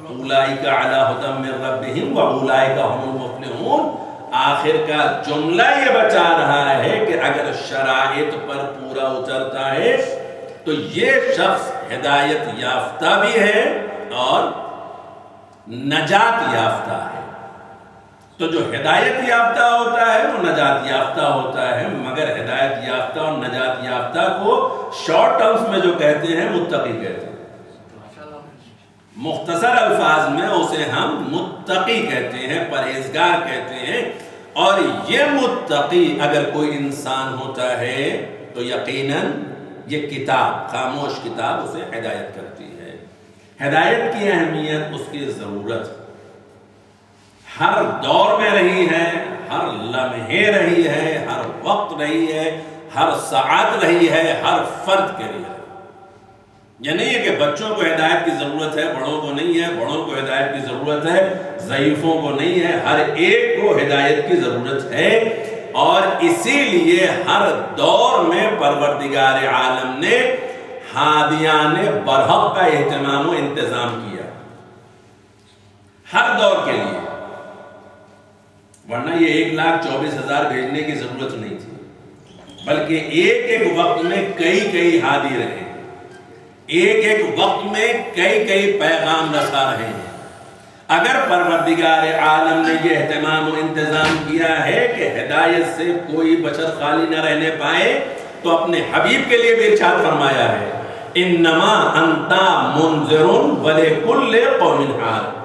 اولئک علی ھدی من ربہم واولئک هم المفلحون. آخر کا جملہ یہ بچا رہا ہے کہ اگر شرائط پر پورا اترتا ہے تو یہ شخص ہدایت یافتہ بھی ہے اور نجات یافتہ ہے. تو جو ہدایت یافتہ ہوتا ہے وہ نجات یافتہ ہوتا ہے، مگر ہدایت یافتہ اور نجات یافتہ کو شارٹ ٹرمز میں جو کہتے ہیں متقی کہتے ہیں. مختصر الفاظ میں اسے ہم متقی کہتے ہیں، پرہیزگار کہتے ہیں. اور یہ متقی اگر کوئی انسان ہوتا ہے تو یقیناً یہ کتاب، خاموش کتاب، اسے ہدایت کرتی ہے. ہدایت کی اہمیت، اس کی ضرورت ہر دور میں رہی ہے، ہر لمحے رہی ہے، ہر وقت رہی ہے، ہر ساعت رہی ہے، ہر فرد کے لیے. یہ نہیں ہے کہ بچوں کو ہدایت کی ضرورت ہے، بڑوں کو نہیں ہے، بڑوں کو ہدایت کی ضرورت ہے، ضعیفوں کو نہیں ہے. ہر ایک کو ہدایت کی ضرورت ہے. اور اسی لیے ہر دور میں پروردگار عالم نے ہادیان برحق کا اہتمام و انتظام کیا، ہر دور کے لیے. ورنہ یہ 1,24,000 بھیجنے کی ضرورت نہیں تھی، بلکہ ایک ایک وقت میں کئی ہادی رہے، ایک ایک وقت میں کئی پیغام رسا رہے ہیں. اگر پروردگار عالم نے یہ اہتمام و انتظام کیا ہے کہ ہدایت سے کوئی بشر خالی نہ رہنے پائے تو اپنے حبیب کے لیے بھی ارشاد فرمایا ہے انما انت منذر ولکل قوم حاد.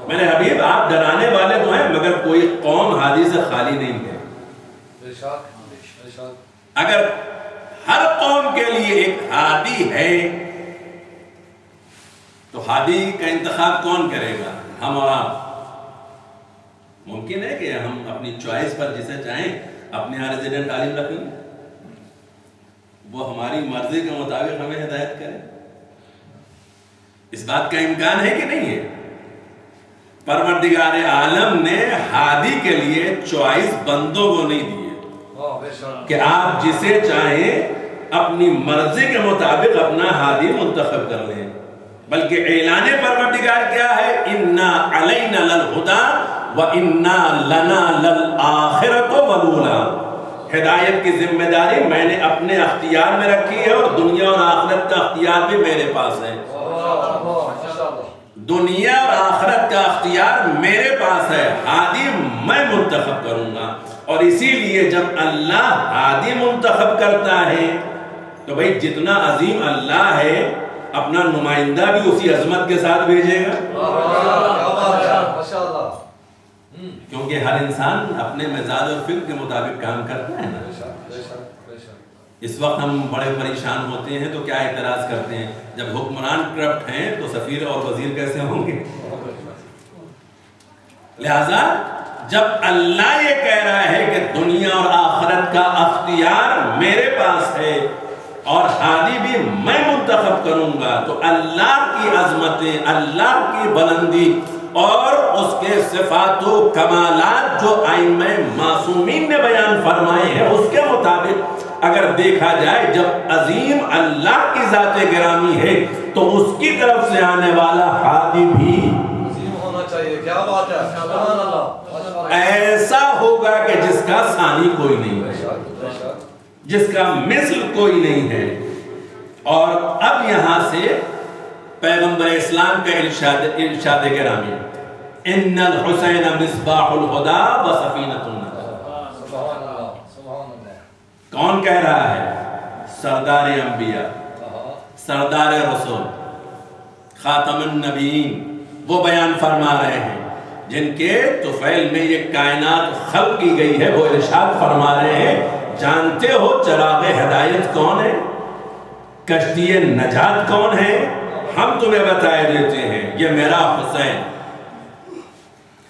میرے حبیب آپ ڈرانے والے تو ہیں مگر کوئی قوم ہادی سے خالی نہیں ہے. اگر ہر قوم کے لیے ایک ہادی ہے تو ہادی کا انتخاب کون کرے گا؟ ہم اور آپ. ممکن ہے کہ ہم اپنی چوائس پر جسے چاہیں اپنے یہاں ریزیڈنٹ عالم رکھیں، وہ ہماری مرضی کے مطابق ہمیں ہدایت کرے؟ اس بات کا امکان ہے کہ نہیں ہے؟ پروردگار عالم نے ہادی کے لیے چوائس بندوں کو نہیں دی کہ آپ جسے چاہیں اپنی مرضی کے مطابق اپنا ہادی منتخب کر لیں، بلکہ اعلان پروردگار کیا ہے؟ اِنَّا عَلَيْنَا لَلْهُدَى وَإِنَّا لَنَا لَلْآخِرَةُ وَالْأُولَى. ہدایت کی ذمہ داری میں نے اپنے اختیار میں رکھی ہے اور دنیا اور آخرت کا اختیار بھی میرے پاس ہے. دنیا اور آخرت کا اختیار میرے پاس ہے، ہادی میں منتخب کروں گا. اور اسی لیے جب اللہ ہادی منتخب کرتا ہے تو بھئی جتنا عظیم اللہ ہے اپنا نمائندہ بھی اسی عظمت کے ساتھ بھیجے گا. کیونکہ ہر انسان اپنے مزاج اور فکر کے مطابق کام کرتا ہے نا. اس وقت ہم بڑے پریشان ہوتے ہیں تو کیا اعتراض کرتے ہیں؟ جب حکمران کرپٹ ہیں تو سفیر اور وزیر کیسے ہوں گے؟ لہذا جب اللہ یہ کہہ رہا ہے کہ دنیا اور آخرت کا اختیار میرے پاس ہے اور ہادی بھی میں منتخب کروں گا، تو اللہ کی عظمتیں، اللہ کی بلندی اور اس کے صفات و کمالات جو ائمہ معصومین نے بیان فرمائے ہیں اس کے مطابق اگر دیکھا جائے، جب عظیم اللہ کی ذات گرامی ہے تو اس کی طرف سے آنے والا ہادی بھی عظیم ہونا چاہیے. کیا بات ہے، سبحان اللہ. ایسا ہوگا کہ جس کا ثانی کوئی نہیں ہے، جس کا مثل کوئی نہیں ہے. اور اب یہاں سے پیغمبر اسلام کا ارشاد گرامی ان الحسین مصباح الہدی و سفینۃ النجاۃ. کون کہہ رہا ہے؟ سردار انبیاء، سردار رسول، خاتم النبیین. وہ بیان فرما رہے ہیں جن کے طفیل میں یہ کائنات خلق کی گئی ہے. وہ ارشاد فرما رہے ہیں جانتے ہو چراغ ہدایت کون ہے؟ کشتی نجات کون ہے؟ ہم تمہیں بتائے دیتے ہیں، یہ میرا حسین.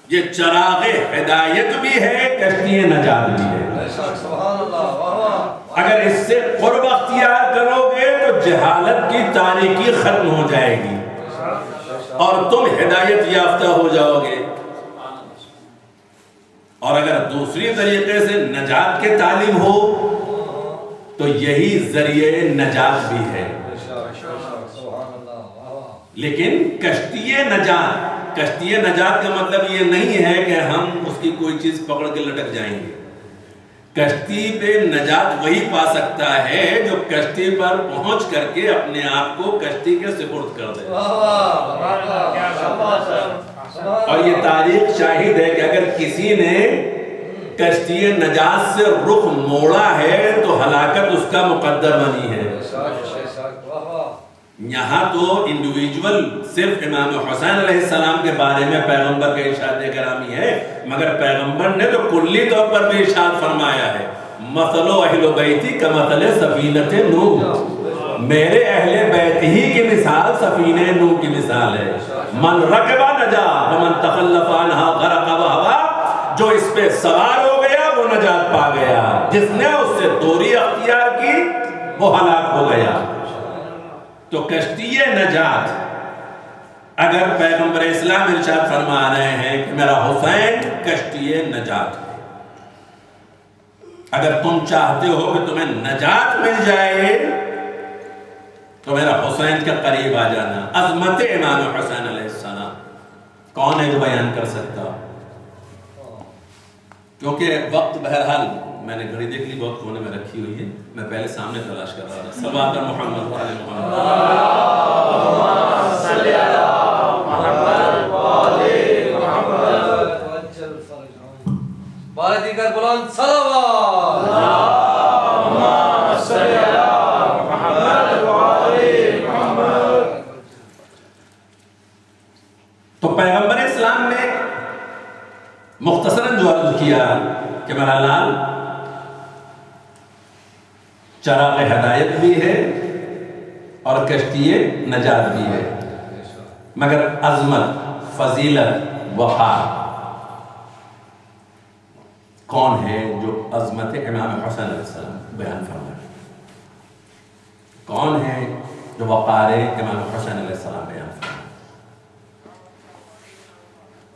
یہ چراغ ہدایت بھی ہے، کشتی نجات بھی ہے. اگر اس سے قرب اختیار کرو گے تو جہالت کی تاریکی ختم ہو جائے گی اور تم ہدایت یافتہ ہو جاؤ گے. اور اگر دوسری طریقے سے نجات کے تعلیم ہو تو یہی ذریعہ نجات بھی ہے. لیکن کشتی نجات کا مطلب یہ نہیں ہے کہ ہم اس کی کوئی چیز پکڑ کے لٹک جائیں گے. کشتی پہ نجات وہی پا سکتا ہے جو کشتی پر پہنچ کر کے اپنے آپ کو کشتی کے سپرد کر دے. اور یہ تاریخ شاہد ہے کہ اگر کسی نے کشتی نجات سے رخ موڑا ہے تو ہلاکت اس کا مقدر بنی ہے. یہاں تو انڈیویجول صرف امام حسین علیہ السلام کے بارے میں پیغمبر کا ارشاد کرامی ہے، مگر پیغمبر نے تو کلی طور پر بھی ارشاد فرمایا ہے مثل اہل بیتی کمثل سفینۃ نوح، میرے اہل بیت ہی کی مثال سفینہ نوح کی مثال ہے. من رکب نجا ومن تخلف عنہا غرق وہوا، جو اس پہ سوار ہو گیا وہ نجات پا گیا، جس نے اس سے دوری اختیار کی وہ ہلاک ہو گیا. تو کشتی نجات، اگر پیغمبر اسلام ارشاد فرما رہے ہیں کہ میرا حسین کشتی نجات ہے، اگر تم چاہتے ہو کہ تمہیں نجات مل جائے تو میرا حسین کے قریب آ جانا. عظمت امام حسین علیہ السلام کون ہے جو بیان کر سکتا؟ کیونکہ وقت بہرحال میں نے گھڑی دیکھ لی بہت کونے میں رکھی ہوئی ہے، میں پہلے سامنے تلاش کر رہا تھا. صلوات محمد و آل محمد. صلی اللہ محمد و آل محمد. بارہ دیگر بلند صلوات. اللہم صلی اللہ محمد و آل محمد. تو پیغمبر اسلام نے مختصراً جو عرض کیا کہ میرا لال چراغ ہدایت بھی ہے اور کشتی نجات بھی ہے، مگر عظمت، فضیلت، وقار کون ہے جو عظمت امام حسین علیہ السلام بیان فرمائے؟ کون ہے جو وقار امام حسین علیہ السلام بیان فرمائے؟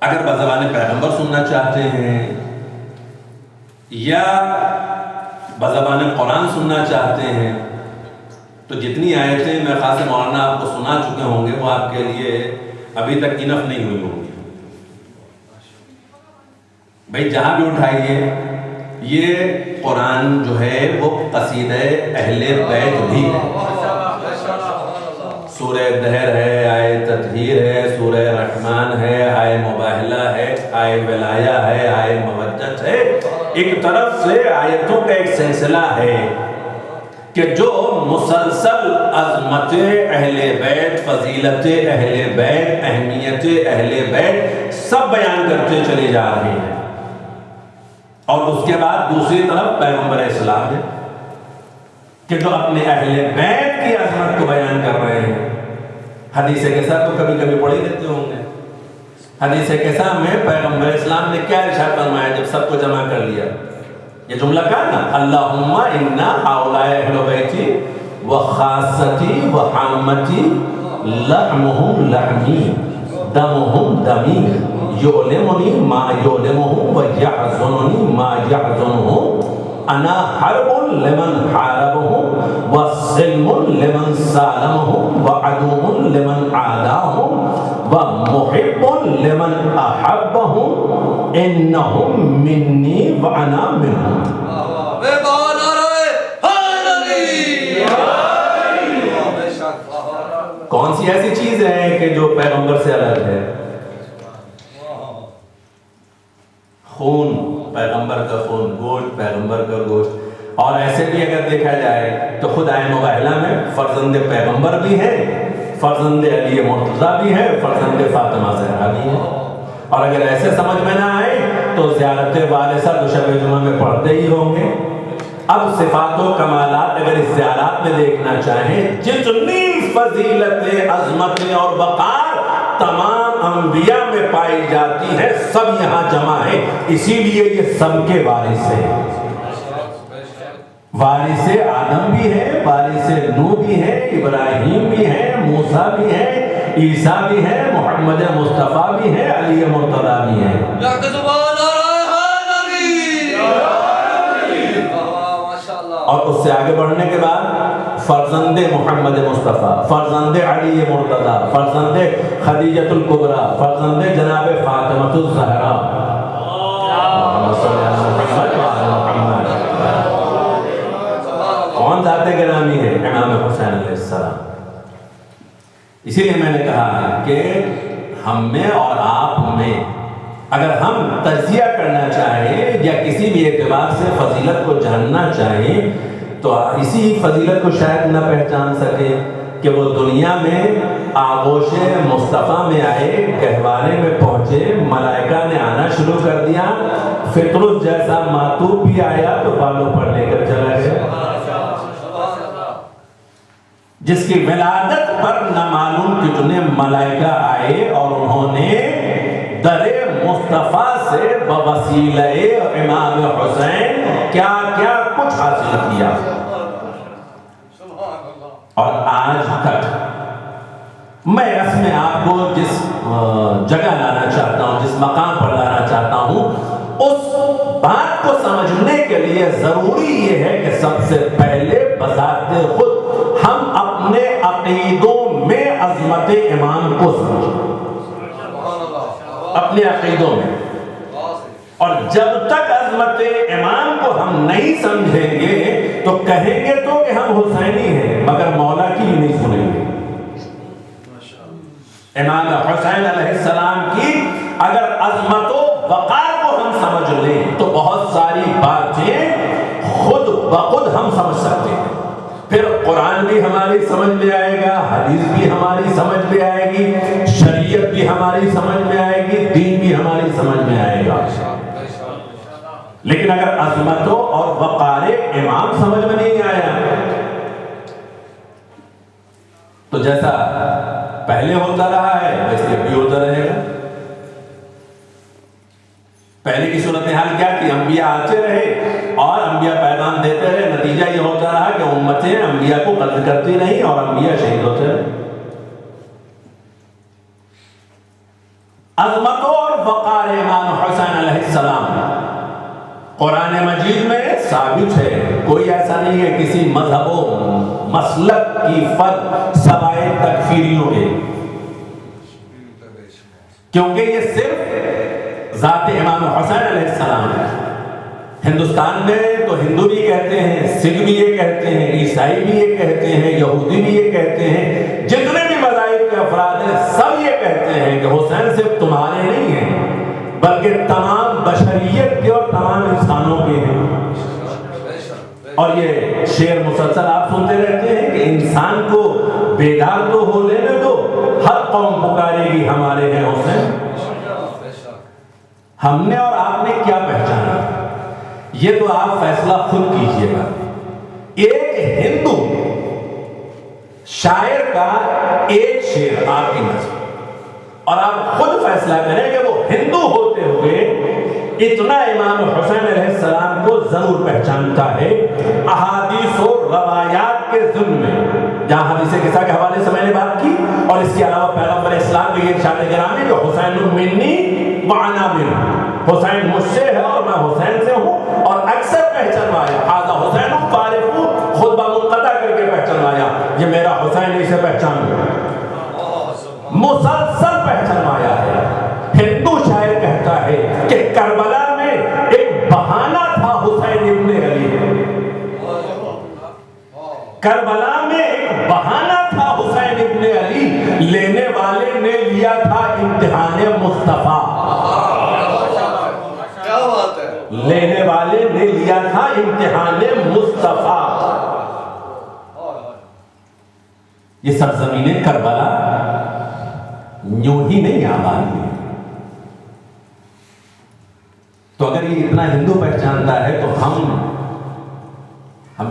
اگر بزبان پیغمبر سننا چاہتے ہیں یا بزبان قرآن سننا چاہتے ہیں تو جتنی آیتیں میں خاص مولانا آپ کو سنا چکے ہوں گے وہ آپ کے لیے ابھی تک انف نہیں ہوئی ہوں گی. بھائی جہاں بھی اٹھائیے، یہ قرآن جو ہے وہ قصیدہ اہل بیت بھی ہے. سورہ دہر ہے، آئے تطہیر ہے، سورہ رحمان ہے، آئے مباہلہ ہے، آئے ولایہ ہے، آئے مودت ہے. ایک طرف سے آیتوں کا ایک سلسلہ ہے کہ جو مسلسل عظمت اہل بیت، فضیلت اہل بیت، اہمیت اہل بیت سب بیان کرتے چلے جا رہے ہیں. اور اس کے بعد دوسری طرف پیغمبر اسلام ہے کہ جو اپنے اہل بیت کی عظمت کو بیان کر رہے ہیں. حدیث کیسا تو کبھی کبھی پڑھ ہی لیتے ہوں گے. حدیث کیسا میں پیغمبر اسلام نے کیا ارشاد فرمایا جب سب کو جمع کر لیا؟ یہ جملہ کہا نا، اللہم انا ہؤلاء اہل بیتی وخاصتی وحامتی لحمہم لحمی دمہم دمی یعلمنی ما یعلمہم ویحزننی ما یحزنہم انا حرب لمن حاربہم وسلم لمن سالمہم وعدو لمن عاداہم ومحب لمن احبہم انہم منی وانا منہم. کون سی ایسی چیز ہے کہ جو پیغمبر سے الگ ہے؟ خون پیغمبر کا خون، گوشت پیغمبر کا گوشت. اور ایسے بھی اگر دیکھا جائے تو خود آئے مباہلہ میں فرزند پیغمبر بھی ہے، فرزند علی مرتضیٰ بھی ہے، فرزند فاطمہ زہرا بھی ہے. اور اگر ایسے سمجھ میں نہ آئے تو زیارت وارثہ تو شب جمعہ میں پڑھتے ہی ہوں گے. اب صفات و کمالات اگر اس زیارات میں دیکھنا چاہیں، جتنی فضیلت، عظمت اور وقار تمام انبیاء میں پائی جاتی ہے سب یہاں جمع ہے. اسی لیے یہ سب کے وارث ہیں. وارث آدم بھی ہے، وارث نوح بھی ہے، ابراہیم بھی ہے، موسیٰ بھی ہے، عیسیٰ بھی ہے، محمد مصطفیٰ بھی ہے، علی مرتضیٰ بھی ہے. اور اس سے آگے بڑھنے کے بعد فرزند محمد مصطفیٰ، فرزند علی مرتضیٰ، فرزند خدیجۃ الکبریٰ، فرزند جناب فاطمۃ الزہرا، اللہم صلی علی محمد وعلی محمد۔ کون ذات گرامی ہے؟ امام حسین علیہ السلام۔ اسی لیے میں نے کہا کہ ہم میں اور آپ میں اگر ہم تجزیہ کرنا چاہیں یا کسی بھی اعتبار سے فضیلت کو جاننا چاہیں تو اسی فضیلت کو شاید نہ پہچان سکے کہ وہ دنیا میں آغوش مصطفیٰ میں آئے، گہوارے میں پہنچے، ملائکہ نے آنا شروع کر دیا، فطرت جیسا ماتوب بھی آیا تو بالوں پر لے کر چلا گیا، جس کی ولادت پر نہ معلوم کتنے ملائکہ آئے اور انہوں نے در مصطفیٰ سے بوسیلہ امام حسین کیا کیا کچھ حاصل کیا۔ اور آج تک میں اس میں آپ کو جس جگہ لانا چاہتا ہوں، جس مقام پر لانا چاہتا ہوں، اس بات کو سمجھنے کے لیے ضروری یہ ہے کہ سب سے پہلے بذات خود ہم اپنے عقیدوں میں عظمت امام کو سمجھیں، اپنے عقیدوں میں۔ اور جب تک عظمت امام کو ہم نہیں سمجھیں گے تو کہیں گے تو کہ ہم حسینی ہیں مگر مولا کی بھی نہیں سنیں گے۔ امام حسین علیہ السلام کی اگر عظمت و وقار کو ہم سمجھ لیں تو بہت ساری باتیں خود بخود ہم سمجھ سکتے ہیں۔ پھر قرآن بھی ہماری سمجھ میں آئے گا، حدیث بھی ہماری سمجھ میں آئے گی، شریعت بھی ہماری سمجھ میں آئے گی، دین بھی ہماری سمجھ میں آئے گا۔ لیکن اگر عظمتوں اور وقار امام سمجھ میں نہیں آیا تو جیسا پہلے ہوتا رہا ہے ویسے بھی ہوتا رہے گا۔ پہلے کی صورتحال کیا تھی؟ انبیاء آتے رہے اور انبیاء پیغام دیتے رہے، نتیجہ یہ ہوتا رہا کہ امتیں انبیاء کو قتل کرتی رہی اور انبیاء شہید ہوتے رہے۔ عظمتوں اور وقار امام حسین علیہ السلام قرآن مجید میں ثابت ہے، کوئی ایسا نہیں ہے کسی مذہب و مسلک کی فرق سوائے تکفیریوں کے، کیونکہ یہ صرف ذات امام حسین علیہ السلام ہے۔ ہندوستان میں تو ہندو بھی کہتے ہیں، سکھ بھی یہ کہتے ہیں، عیسائی بھی یہ کہتے ہیں، یہودی بھی یہ کہتے ہیں، جتنے بھی مذاہب کے افراد ہیں سب یہ کہتے ہیں کہ حسین صرف تمہارے نہیں ہیں بلکہ تمام بشریت کے اور تمام انسانوں کے ہیں۔ اور یہ شعر مسلسل آپ سنتے رہتے ہیں کہ انسان کو بیدار تو ہو لینے دو، ہر قوم پکارے گی ہمارے ہیں حسین۔ ہم نے اور آپ نے کیا پہچانا یہ تو آپ فیصلہ خود کیجئے گا۔ ایک ہندو شاعر کا ایک شعر آپ کی نظر اور آپ خود فیصلہ کریں کہ وہ ہندو ہوتے ہوئے اتنا امام حسین علیہ السلام کو ضرور پہچانتا ہے۔ احادیث و روایات کے ضمن میں جہاں حدیث قصہ کے حوالے سے میں نے بات کی اور اس کے علاوہ پیغمبر اسلام کے یہ ارشاد گرامی کہ حسین منی وانا منہ، حسین مجھ سے ہے اور میں حسین سے ہوں، اور اکثر پہچانوایا ھذا حسین فارفو، خطبہ منقطع کر کے پہچانوایا یہ میرا حسین، اسے پہچانو، مسلسل پہچانوایا ہے۔ ہندو شاعر کہتا ہے کہ کربلا میں ایک بہانہ تھا حسین ابن علی، کربلا میں ایک بہانہ تھا حسین ابن علی، لینے والے نے لیا تھا امتحان مصطفیٰ، لینے والے نے لیا تھا امتحان مصطفیٰ۔ یہ سرزمین کربلا یوں ہی نہیں آباد ہوئی، تو اگر یہ اتنا ہندو پہچانتا ہے تو ہم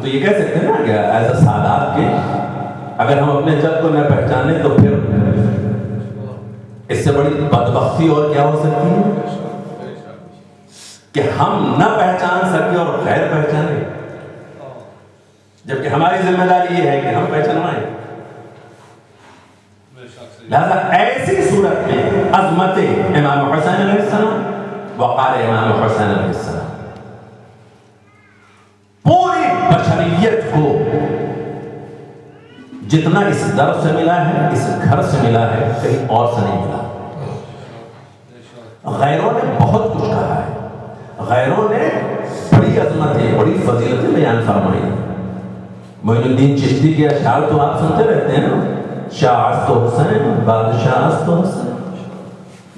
تو یہ کہہ سکتے ہیں نا کہ ایز اے سادات کے اگر ہم اپنے جد کو نہ پہچانے تو پھر اس سے بڑی بدبختی اور کیا ہو سکتی ہے کہ ہم نہ پہچان سکے اور غیر پہچانے، جبکہ ہماری ذمہ داری یہ ہے کہ ہم پہچانوائیں۔ لہذا ایسی صورت میں عظمت امام حسین علیہ السلام، وقار امام حسین علیہ السلام پوری بشریت کو جتنا اس در سے ملا ہے، اس گھر سے ملا ہے، کہیں اور سے نہیں ملا۔ غیروں نے بہت کچھ کہا ہے، غیروں نے بڑی عظمتیں، بڑی فضیلتیں بیان فرمائی۔ معین الدین چشتی کے اشعار تو آپ سنتے رہتے ہیں نا، شاہ است و حسین، بادشاہ است و حسین،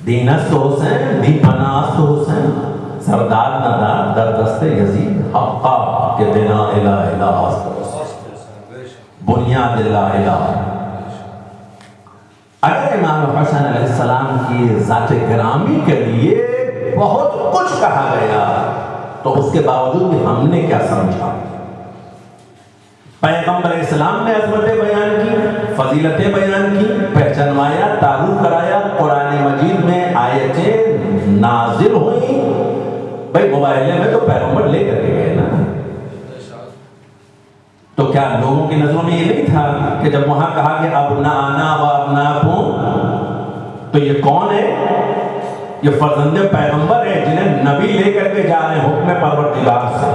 دین است و حسین، دی پناہ است و حسین، سردار ندار در دست یزید، حقا کہ بنا الہ الہ است و حسین، بنیاد الہ الہ۔ اگر امام حسین علیہ السلام کی ذات گرامی کے لیے بہت کچھ کہا گیا تو اس کے باوجود بھی ہم نے کیا سمجھا؟ پیغمبر اسلام نے عظمتیں بیان کی، فضیلتیں بیان کی، پہچانوایا، تعارف کرایا، قرآن مجید میں آیتیں نازل ہوئیں۔ بھائی موبائل میں تو پیغمبر لے کر کے گئے نا، تو کیا لوگوں کی نظروں میں یہ نہیں تھا کہ جب وہاں کہا کہ ابناءنا و ابناکم، تو یہ کون ہے؟ یہ فرزند پیغمبر ہے جنہیں نبی لے کر کے جا رہے ہیں حکم پروردگار سے۔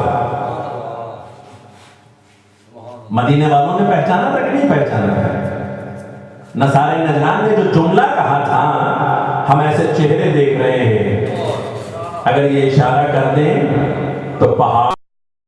مدینے والوں نے پہچانا تھا کہ نہیں پہچانا تھا؟ نصارے نجران نے جو جملہ کہا تھا، ہم ایسے چہرے دیکھ رہے ہیں، اگر یہ اشارہ کر دیں تو پہاڑ